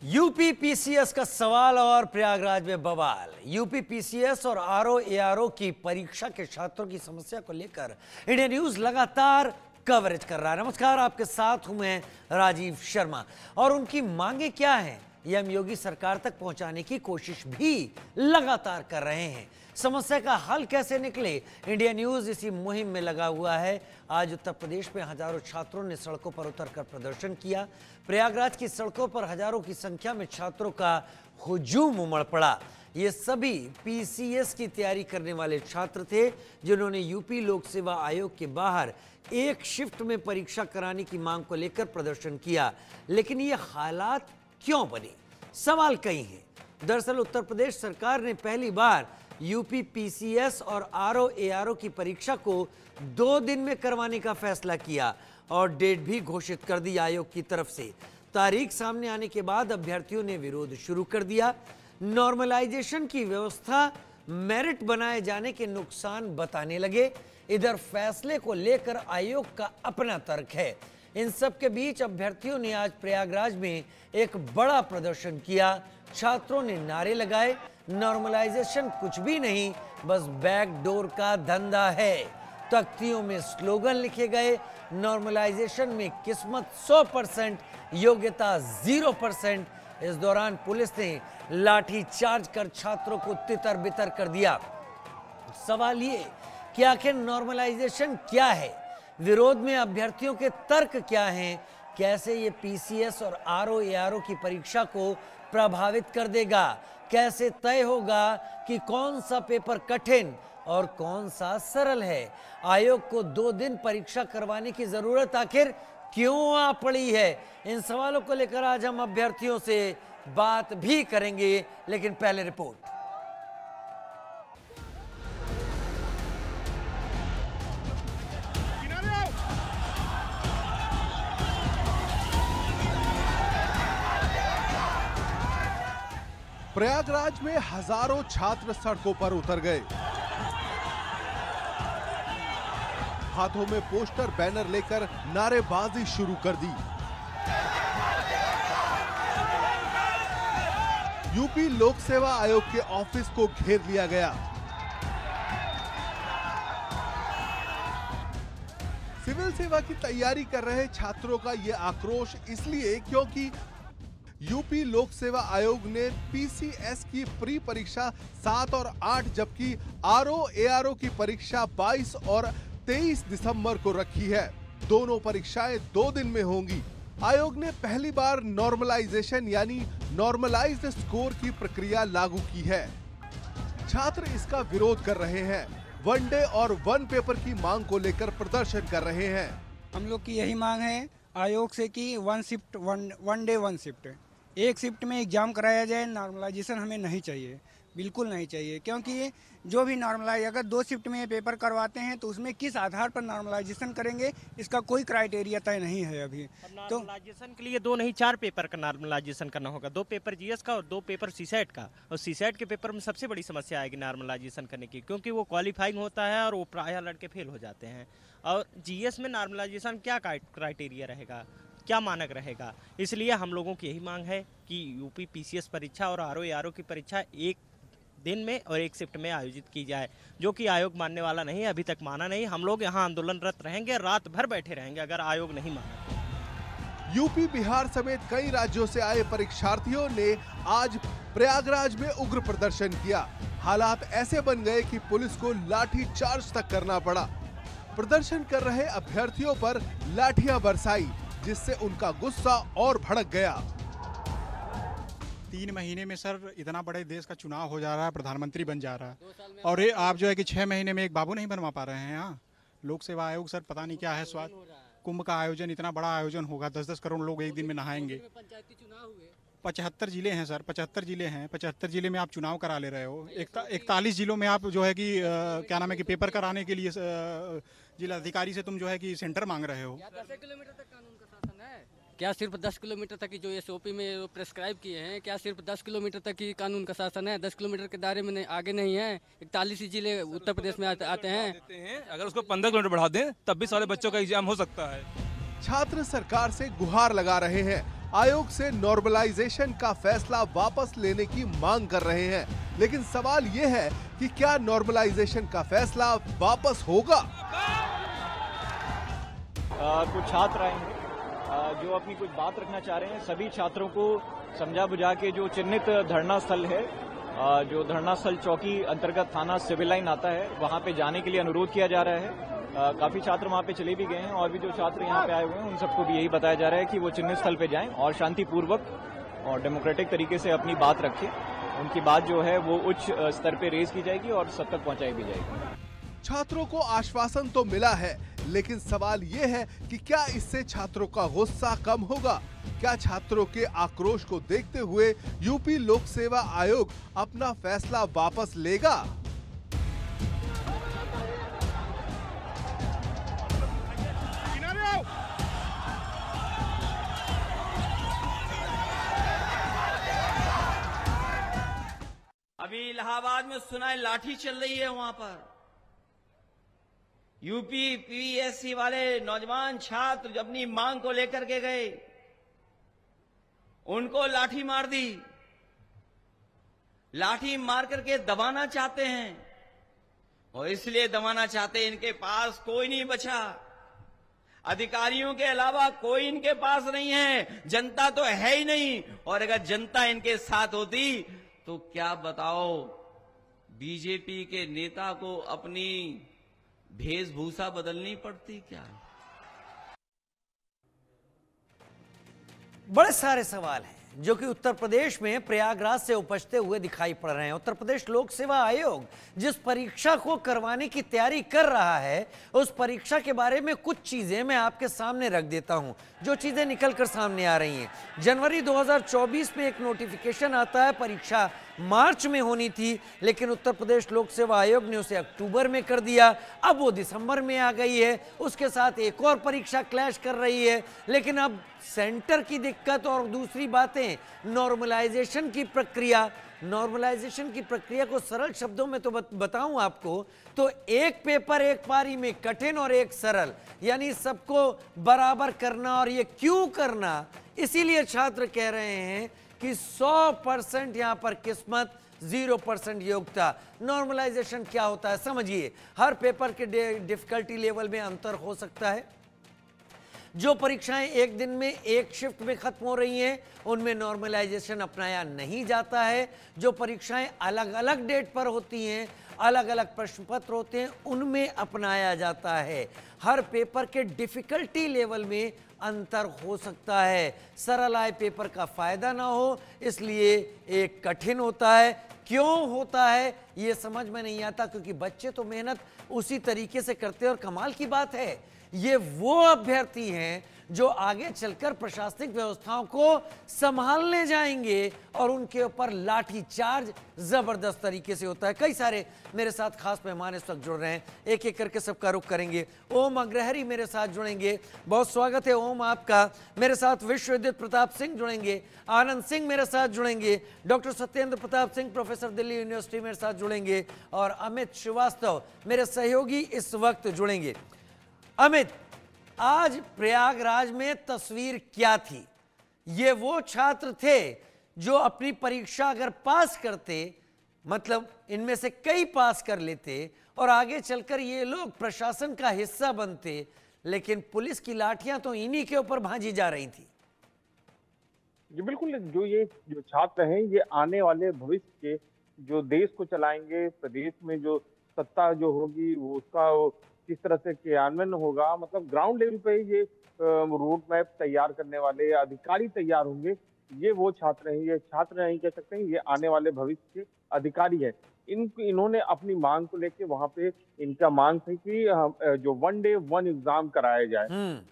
UP PCS का सवाल और प्रयागराज में बवाल। यूपी पीसीएस और आरओ एआरओ की परीक्षा के छात्रों की समस्या को लेकर इंडिया न्यूज लगातार कवरेज कर रहा है। नमस्कार, आपके साथ हूं मैं राजीव शर्मा। और उनकी मांगे क्या हैं, ये हम योगी सरकार तक पहुंचाने की कोशिश भी लगातार कर रहे हैं। समस्या का हल कैसे निकले, इंडिया न्यूज इसी मुहिम में लगा हुआ है। आज उत्तर प्रदेश में हजारों छात्रों ने सड़कों पर उतरकर प्रदर्शन किया। प्रयागराज की सड़कों पर हजारों की संख्या में छात्रों का हुजूम उमड़ पड़ा। ये सभी पीसीएस की तैयारी करने वाले छात्र थे, जिन्होंने यूपी लोक सेवा आयोग के बाहर एक शिफ्ट में परीक्षा कराने की मांग को लेकर प्रदर्शन किया। लेकिन ये हालात क्यों बने, सवाल कई हैं। दरअसल उत्तर प्रदेश सरकार ने पहली बार यूपी पीसीएस और आरओ एआरओ की परीक्षा को 2 दिन में करवाने का फैसला किया और डेट भी घोषित कर दी आयोग की तरफ से। तारीख सामने आने के बाद अभ्यर्थियों ने विरोध शुरू कर दिया। नॉर्मलाइजेशन की व्यवस्था मेरिट बनाए जाने के नुकसान बताने लगे। इधर फैसले को लेकर आयोग का अपना तर्क है। इन सब के बीच अभ्यर्थियों ने आज प्रयागराज में एक बड़ा प्रदर्शन किया। छात्रों ने नारे लगाए, नॉर्मलाइजेशन कुछ भी नहीं, बस बैकडोर का धंधा है। तख्तियों में स्लोगन लिखे गए, नॉर्मलाइजेशन में किस्मत 100%, योग्यता 0%। इस दौरान पुलिस ने लाठी चार्ज कर छात्रों को तितर बितर कर दिया। सवाल ये कि आखिर नॉर्मलाइजेशन क्या है, विरोध में अभ्यर्थियों के तर्क क्या हैं, कैसे ये पीसीएस और आरओ एआरओ की परीक्षा को प्रभावित कर देगा, कैसे तय होगा कि कौन सा पेपर कठिन और कौन सा सरल है। आयोग को 2 दिन परीक्षा करवाने की जरूरत आखिर क्यों आ पड़ी है, इन सवालों को लेकर आज हम अभ्यर्थियों से बात भी करेंगे। लेकिन पहले रिपोर्ट। प्रयागराज में हजारों छात्र सड़कों पर उतर गए। हाथों में पोस्टर बैनर लेकर नारेबाजी शुरू कर दी। यूपी लोक सेवा आयोग के ऑफिस को घेर लिया गया। सिविल सेवा की तैयारी कर रहे छात्रों का यह आक्रोश इसलिए क्योंकि यूपी लोक सेवा आयोग ने पीसीएस की प्री परीक्षा 7 और 8 जबकि आरओ एआरओ की परीक्षा 22 और 23 दिसंबर को रखी है। दोनों परीक्षाएं 2 दिन में होंगी। आयोग ने पहली बार नॉर्मलाइजेशन यानी नॉर्मलाइज्ड स्कोर की प्रक्रिया लागू की है। छात्र इसका विरोध कर रहे हैं। 1 डे और 1 पेपर की मांग को लेकर प्रदर्शन कर रहे हैं। हम लोग की यही मांग है आयोग से कि 1 शिफ्ट 1 डे 1 शिफ्ट, एक शिफ्ट में एग्जाम कराया जाए। नॉर्मलाइजेशन हमें नहीं चाहिए, बिल्कुल नहीं चाहिए, क्योंकि जो भी नॉर्मलाइज अगर 2 शिफ्ट में पेपर करवाते हैं तो उसमें किस आधार पर नॉर्मलाइजेशन करेंगे, इसका कोई क्राइटेरिया तय नहीं है अभी। तो नॉर्मलाइजेशन के लिए 2 नहीं 4 पेपर का नॉर्मलाइजेशन करना होगा। 2 पेपर जीएस का और 2 पेपर सीसेट का। और सीसेट के पेपर में सबसे बड़ी समस्या आएगी नॉर्मलाइजेशन करने की, क्योंकि वो क्वालिफाइंग होता है और वो प्रायः लड़के फेल हो जाते हैं। और जीएस में नॉर्मलाइजेशन क्या क्राइटेरिया रहेगा, क्या मानक रहेगा। इसलिए हम लोगों की यही मांग है कि यूपी पीसीएस परीक्षा और आरओ एआरओ की परीक्षा 1 दिन में और 1 शिफ्ट में आयोजित की जाए, जो कि आयोग मानने वाला नहीं है, अभी तक माना नहीं। हम लोग यहाँ आंदोलनरत रहेंगे, रात भर बैठे रहेंगे अगर आयोग नहीं माना। यूपी बिहार समेत कई राज्यों से आए परीक्षार्थियों ने आज प्रयागराज में उग्र प्रदर्शन किया। हालात ऐसे बन गए कि पुलिस को लाठी चार्ज तक करना पड़ा। प्रदर्शन कर रहे अभ्यर्थियों पर लाठियां बरसाई, जिससे उनका गुस्सा और भड़क गया। 3 महीने में सर इतना बड़े देश का चुनाव हो जा रहा है, प्रधानमंत्री बन जा रहा है, और ये आप जो है कि 6 महीने में एक बाबू नहीं बनवा पा रहे हैं। यहाँ लोक सेवा आयोग सर पता नहीं क्या है। स्वास्थ्य कुंभ का आयोजन, इतना बड़ा आयोजन होगा, 10-10 करोड़ लोग एक दिन में नहाएंगे। 75 जिले हैं सर, 75 जिले हैं। 75 जिले में आप चुनाव करा ले रहे हो। 41 जिलों में आप जो है कि क्या नाम है कि पेपर कराने के लिए जिला अधिकारी से तुम जो है कि सेंटर मांग रहे हो। 10 किलोमीटर तक कानून का शासन है क्या? सिर्फ 10 किलोमीटर तक की जो एसओपी में प्रेस्क्राइब किए हैं, क्या सिर्फ 10 किलोमीटर तक की कानून का शासन है? 10 किलोमीटर के दायरे में आगे नहीं है। 41 जिले उत्तर प्रदेश में आते हैं। अगर उसको 15 किलोमीटर बढ़ा दें तब भी सारे बच्चों का एग्जाम हो सकता है। छात्र सरकार से गुहार लगा रहे हैं। आयोग से नॉर्मलाइजेशन का फैसला वापस लेने की मांग कर रहे हैं। लेकिन सवाल ये है कि क्या नॉर्मलाइजेशन का फैसला वापस होगा? कुछ छात्र आएंगे जो अपनी कुछ बात रखना चाह रहे हैं। सभी छात्रों को समझा बुझा के जो चिन्हित धरना स्थल है, जो धरना स्थल चौकी अंतर्गत थाना सिविल लाइन आता है, वहां पे जाने के लिए अनुरोध किया जा रहा है। काफी छात्र वहां पे चले भी गए हैं और भी जो छात्र यहाँ पे आए हुए हैं उन सबको भी यही बताया जा रहा है कि वो चिन्हित स्थल पे जाएं और शांतिपूर्वक और डेमोक्रेटिक तरीके से अपनी बात रखें। उनकी बात जो है वो उच्च स्तर पे रेज की जाएगी और सब तक पहुंचाई भी जाएगी। छात्रों को आश्वासन तो मिला है, लेकिन सवाल ये है कि क्या इससे छात्रों का गुस्सा कम होगा? क्या छात्रों के आक्रोश को देखते हुए यूपी लोक सेवा आयोग अपना फैसला वापस लेगा? अभी इलाहाबाद में सुना है लाठी चल रही है वहां पर। यूपी पीएससी वाले नौजवान छात्र अपनी मांग को लेकर के गए, उनको लाठी मार दी। लाठी मार करके दबाना चाहते हैं और इसलिए दबाना चाहते हैं, इनके पास कोई नहीं बचा। अधिकारियों के अलावा कोई इनके पास नहीं है, जनता तो है ही नहीं। और अगर जनता इनके साथ होती तो क्या बताओ, बीजेपी के नेता को अपनी वेशभूषा बदलनी पड़ती क्या? बड़े सारे सवाल हैं जो कि उत्तर प्रदेश में प्रयागराज से उपजते हुए दिखाई पड़ रहे हैं। उत्तर प्रदेश लोक सेवा आयोग जिस परीक्षा को करवाने की तैयारी कर रहा है, उस परीक्षा के बारे में कुछ चीजें मैं आपके सामने रख देता हूं, जो चीजें निकलकर सामने आ रही हैं। जनवरी 2024 में एक नोटिफिकेशन आता है, परीक्षा मार्च में होनी थी, लेकिन उत्तर प्रदेश लोक सेवा आयोग ने उसे अक्टूबर में कर दिया। अब वो दिसंबर में आ गई है, उसके साथ एक और परीक्षा क्लैश कर रही है। लेकिन अब सेंटर की दिक्कत और दूसरी बातें, नॉर्मलाइजेशन की प्रक्रिया। नॉर्मलाइजेशन की प्रक्रिया को सरल शब्दों में तो बताऊं आपको तो एक पेपर एक पारी में कठिन और एक सरल, यानी सबको बराबर करना। और ये क्यों करना? इसीलिए छात्र कह रहे हैं कि 100% यहां पर किस्मत, 0% योग्यता। नॉर्मलाइजेशन क्या होता है समझिए। हर पेपर के डिफिकल्टी लेवल में अंतर हो सकता है। जो परीक्षाएं एक दिन में एक शिफ्ट में खत्म हो रही हैं, उनमें नॉर्मलाइजेशन अपनाया नहीं जाता है। जो परीक्षाएं अलग अलग डेट पर होती हैं, अलग अलग प्रश्न पत्र होते हैं, उनमें अपनाया जाता है। हर पेपर के डिफिकल्टी लेवल में अंतर हो सकता है। सरल आए पेपर का फायदा ना हो, इसलिए एक कठिन होता है। क्यों होता है ये समझ में नहीं आता, क्योंकि बच्चे तो मेहनत उसी तरीके से करते हैं। और कमाल की बात है, ये वो अभ्यर्थी हैं जो आगे चलकर प्रशासनिक व्यवस्थाओं को संभालने जाएंगे और उनके ऊपर लाठी चार्ज जबरदस्त तरीके से होता है। कई सारे मेरे साथ खास मेहमान इस वक्त जुड़ रहे हैं, एक एक करके सबका रुख करेंगे। ओम अग्रहरी मेरे साथ जुड़ेंगे, बहुत स्वागत है ओम आपका। मेरे साथ विश्वविद्युत प्रताप सिंह जुड़ेंगे, आनंद सिंह मेरे साथ जुड़ेंगे, doctor Satyendra Pratap Singh professor Delhi university मेरे साथ जुड़ेंगे, और अमित श्रीवास्तव मेरे सहयोगी इस वक्त जुड़ेंगे। अमित, आज प्रयागराज में तस्वीर क्या थी? ये वो छात्र थे जो अपनी परीक्षा अगर पास करते, मतलब इनमें से कई पास कर लेते और आगे चलकर ये लोग प्रशासन का हिस्सा बनते, लेकिन पुलिस की लाठियां तो इन्हीं के ऊपर भांजी जा रही थी। जी बिल्कुल, जो छात्र हैं ये आने वाले भविष्य के जो देश को चलाएंगे, प्रदेश में जो सत्ता जो होगी वो उसका किस तरह से क्रियान्वयन होगा, मतलब ग्राउंड लेवल पे ये रोड मैप तैयार करने वाले अधिकारी तैयार होंगे। ये वो छात्र हैं, ये छात्र नहीं कह सकते हैं, ये आने वाले भविष्य के अधिकारी हैं। इन्होंने अपनी मांग को लेके वहां पे इनका मांग थी कि जो 1 डे 1 एग्जाम कराया जाए,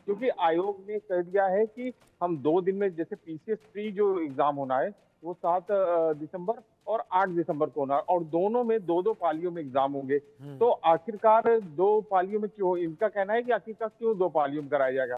क्योंकि आयोग ने कह दिया है कि हम 2 दिन में, जैसे PCS 3 जो एग्जाम होना है वो 7 दिसंबर और 8 दिसंबर को होना, और दोनों में 2-2 पालियों में एग्जाम होंगे। तो आखिरकार 2 पालियों में क्यों, इनका कहना है कि आखिरकार क्यों 2 पालियों में कराया जाएगा।